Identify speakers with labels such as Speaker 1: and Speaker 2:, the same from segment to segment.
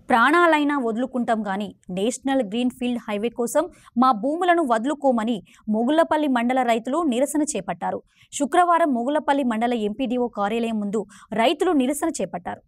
Speaker 1: ప్రాణాలైనా వదులుకుంటాం గాని national green field highway కోసం మా భూములను వదులుకోమని మొగుళ్లపల్లి మండల రైతులు నిరసన చేపట్టారు. శుక్రవారం మొగుళ్లపల్లి మండల ఎంపీడీఓ కార్యాలయం ముందు రైతులు నిరసన చేపట్టారు.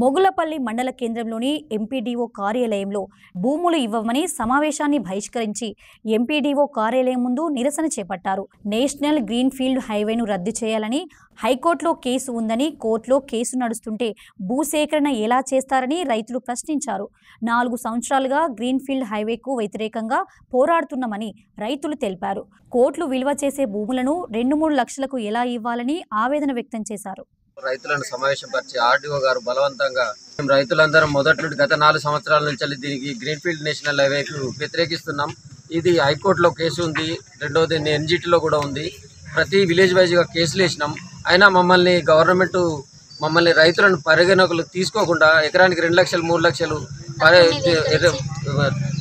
Speaker 1: మొగుళ్లపల్లి మండల కేంద్రంలోని ఎంపీడీఓ కార్యాలయంలో భూములు ఇవ్వమని సమావేశాన్ని బహిష్కరించి ఎంపీడీఓ కార్యాలయం ముందు నిరసన చేపట్టారు. నేషనల్ గ్రీన్ ఫీల్డ్ హైవేను రద్దు చేయాలని హైకోర్టులో కేసు ఉందని, కోర్టులో కేసు నడుస్తుంటే భూసేకరణ ఎలా చేస్తారని రైతులు ప్రశ్నించారు. 4 సంవత్సరాలుగా గ్రీన్ ఫీల్డ్ హైవేకు వ్యతిరేకంగా పోరాడుతున్నామని రైతులు తెలిపారు. కోర్టులు విలువ చేసే భూములను 2-3 లక్షలకు ఎలా ఇవ్వాలని ఆవేదన వ్యక్తం చేశారు.
Speaker 2: రైతులను సమావేశపరిచి ఆర్డీఓ గారు బలవంతంగా రైతులందరం మొదటి నుండి గత 4 సంవత్సరాల నుంచి దీనికి గ్రీన్ ఫీల్డ్ నేషనల్ హైవేకు వ్యతిరేకిస్తున్నాం. ఇది హైకోర్టులో కేసు ఉంది, రెండోది ఎన్జిటిలో కూడా ఉంది. ప్రతి విలేజ్ వైజ్గా కేసులు వేసినాం. అయినా మమ్మల్ని రైతులను పరిగణకులు తీసుకోకుండా ఎకరానికి 2 లక్షలు 3 లక్షలు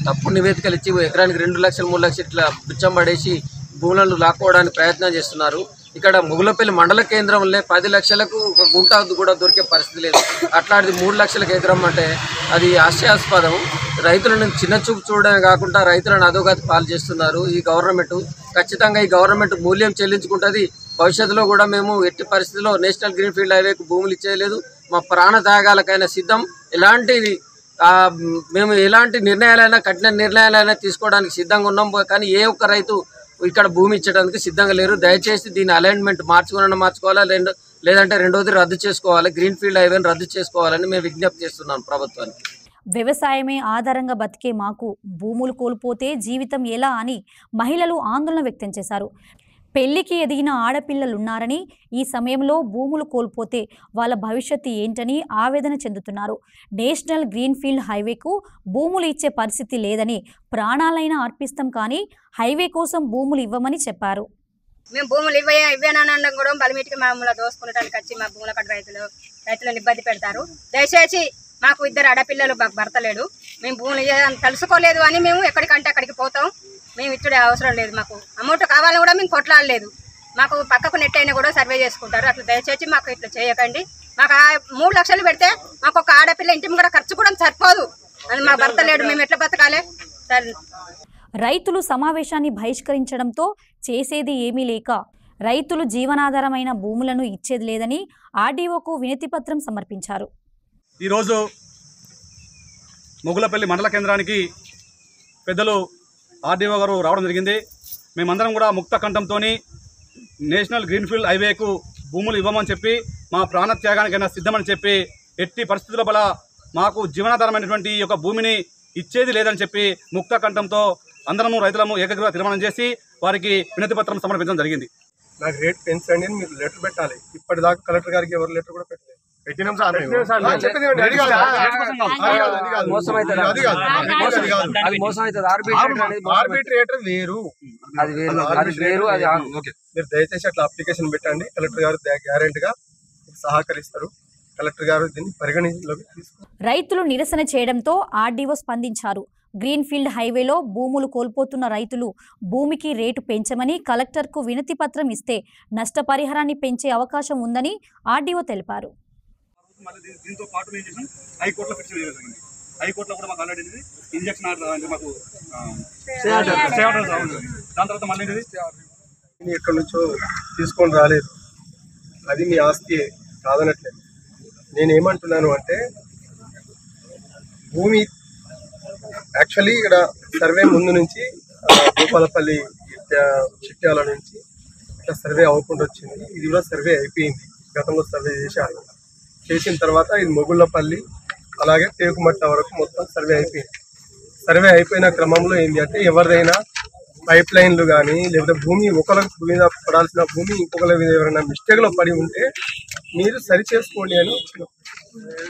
Speaker 2: తప్పుడు నివేదికలు ఇచ్చి ఎకరానికి 2 లక్షలు 3 లక్షలు ఇట్లా బిచ్చం పడేసి భూములను లాక్కోవడానికి ప్రయత్నం చేస్తున్నారు. ఇక్కడ మొగుళ్లపల్లి మండల కేంద్రంలో 10 లక్షలకు ఒక గుంట కూడా దొరికే పరిస్థితి లేదు. అట్లాంటిది 3 లక్షలకు ఎకరం అంటే అది హాస్యాస్పదం. రైతులను చిన్న చూపు చూడడమే కాకుండా రైతులను అధోగతి పాలు చేస్తున్నారు. ఈ గవర్నమెంట్ ఖచ్చితంగా ఈ గవర్నమెంట్ మూల్యం చెల్లించుకుంటుంది. భవిష్యత్తులో కూడా మేము ఎట్టి పరిస్థితుల్లో నేషనల్ గ్రీన్ ఫీల్డ్ హైవేకు భూములు ఇచ్చేయలేదు. మా ప్రాణ త్యాగాలకైనా సిద్ధం. మేము ఎలాంటి నిర్ణయాలైనా కఠిన నిర్ణయాలైనా తీసుకోవడానికి సిద్ధంగా ఉన్నాం. కానీ ఏ ఒక్క రైతు ఇక్కడ భూమి ఇచ్చడానికి సిద్ధంగా లేరు. దయచేసి దీని అలైన్మెంట్ మార్చుకోవాలా, లేదంటే రెండోది రద్దు చేసుకోవాలి. గ్రీన్ ఫీల్డ్ హైవేని రద్దు చేసుకోవాలని మేము విజ్ఞప్తి చేస్తున్నాం ప్రభుత్వానికి.
Speaker 1: వ్యవసాయమే ఆధారంగా బతికే మాకు భూములు కోల్పోతే జీవితం ఎలా అని మహిళలు ఆందోళన వ్యక్తం చేశారు. పెళ్లికి ఎదిగిన ఆడపిల్లలున్నారని, ఈ సమయంలో భూములు కోల్పోతే వాళ్ళ భవిష్యత్తు ఏంటని ఆవేదన చెందుతున్నారు. నేషనల్ గ్రీన్ ఫీల్డ్ హైవేకు భూములు ఇచ్చే పరిస్థితి లేదని, ప్రాణాలైనా అర్పిస్తాం కానీ హైవే కోసం భూములు ఇవ్వమని చెప్పారు.
Speaker 3: మేము భూములు ఇవ్వనడం కూడా బలిమిటికి మామూలు దోసుకునడానికి వచ్చి మా భూముల కట్ట రైతులను ఇబ్బంది పెడతారు. దయచేసి మాకు 2 ఆడపిల్లలు, మాకు భర్త లేడు. మేము భూములు తెలుసుకోలేదు అని మేము ఎక్కడికంటే అక్కడికి పోతాం. మేము ఇచ్చే అవసరం లేదు. మాకు అమౌంట్ కావాలని కూడా మేము కొట్లాడలేదు. మాకు పక్కకు నెట్ అయినా కూడా సర్వే చేసుకుంటారు. అట్లా దయచేసి మాకు ఇట్లా చేయకండి. మాకు 3 లక్షలు పెడితే మాకు ఒక ఆడపిల్ల ఇంటి కూడా ఖర్చు కూడా సరిపోదు. అని మా భర్త లేడు, మేము ఎట్లా బతకాలి?
Speaker 1: రైతులు సమావేశాన్ని బహిష్కరించడంతో చేసేది ఏమీ లేక రైతులు జీవనాధారమైన భూములను ఇచ్చేది లేదని ఆర్డీఓకు వినతి పత్రం సమర్పించారు.
Speaker 4: ఈరోజు మొగుళ్లపల్లి మండల కేంద్రానికి పెద్దలు ఆర్డీఓ గారు రావడం జరిగింది. మేమందరం కూడా ముక్త కంఠంతో నేషనల్ గ్రీన్ ఫీల్డ్ హైవేకు భూములు ఇవ్వమని చెప్పి, మా ప్రాణ త్యాగానికైనా సిద్ధమని చెప్పి, ఎట్టి పరిస్థితుల వల్ల మాకు జీవనాధారమైనటువంటి ఈ యొక్క భూమిని ఇచ్చేది లేదని చెప్పి ముక్త కంఠంతో అందరము రైతులము ఏకగ్రీవ తీర్మానం చేసి వారికి వినతి పత్రం సమర్పించడం జరిగింది.
Speaker 5: నాకు రేట్ పెంచండి అని మీరు లెటర్ పెట్టాలి. ఇప్పటిదాకా కలెక్టర్ గారికి ఎవరు లెటర్ కూడా పెట్టలేదు. ఆర్బిట్రేటర్ వేరు, మీరు దయచేసి అట్లా అప్లికేషన్ పెట్టండి. కలెక్టర్ గారు గ్యారెంటీగా సహకరిస్తారు. కలెక్టర్ గారు దీన్ని పరిగణలోకి తీసుకుంటారు.
Speaker 1: రైతులు నిరసన చేయడంతో ఆర్డీఓ స్పందించారు. గ్రీన్ ఫీల్డ్ హైవేలో భూములు కోల్పోతున్న రైతులు భూమికి రేటు పెంచమని కలెక్టర్కు వినతి పత్రం ఇస్తే నష్టపరిహారాన్ని పెంచే అవకాశం ఉందని ఆర్డీఓ తెలిపారు.
Speaker 4: దీంతో పాటు మేము చేసాం హైకోర్టులో ఫిక్స్ చేయడం జరిగింది. హైకోర్టులో కూడా మాకు ఆల్రెడీ ఇంజక్షన్ మాకు దాని తర్వాత మళ్ళీ
Speaker 5: ఎక్కడి నుంచో తీసుకొని రాలేదు. అది మీ ఆస్తి కాదనట్లేదు. నేనేమంటున్నాను అంటే, భూమి యాక్చువల్లీ ఇక్కడ సర్వే ముందు నుంచి భూపాలపల్లి చిట్యాల నుంచి ఇట్లా సర్వే అవ్వకుండా వచ్చింది. ఇది కూడా సర్వే అయిపోయింది. గతంలో సర్వే చేశారు. చేసిన తర్వాత ఇది మొగుళ్లపల్లి అలాగే తేకుమట్ట వరకు మొత్తం సర్వే అయిపోయింది. సర్వే అయిపోయిన క్రమంలో ఏంటి అంటే, ఎవరిదైనా పైప్ లైన్లు కానీ లేకపోతే భూమి ఒకరికి మీద పడాల్సిన భూమి ఇంకొకరి మీద ఎవరైనా మిస్టేక్లో పడి ఉంటే మీరు సరి చేసుకోండి అని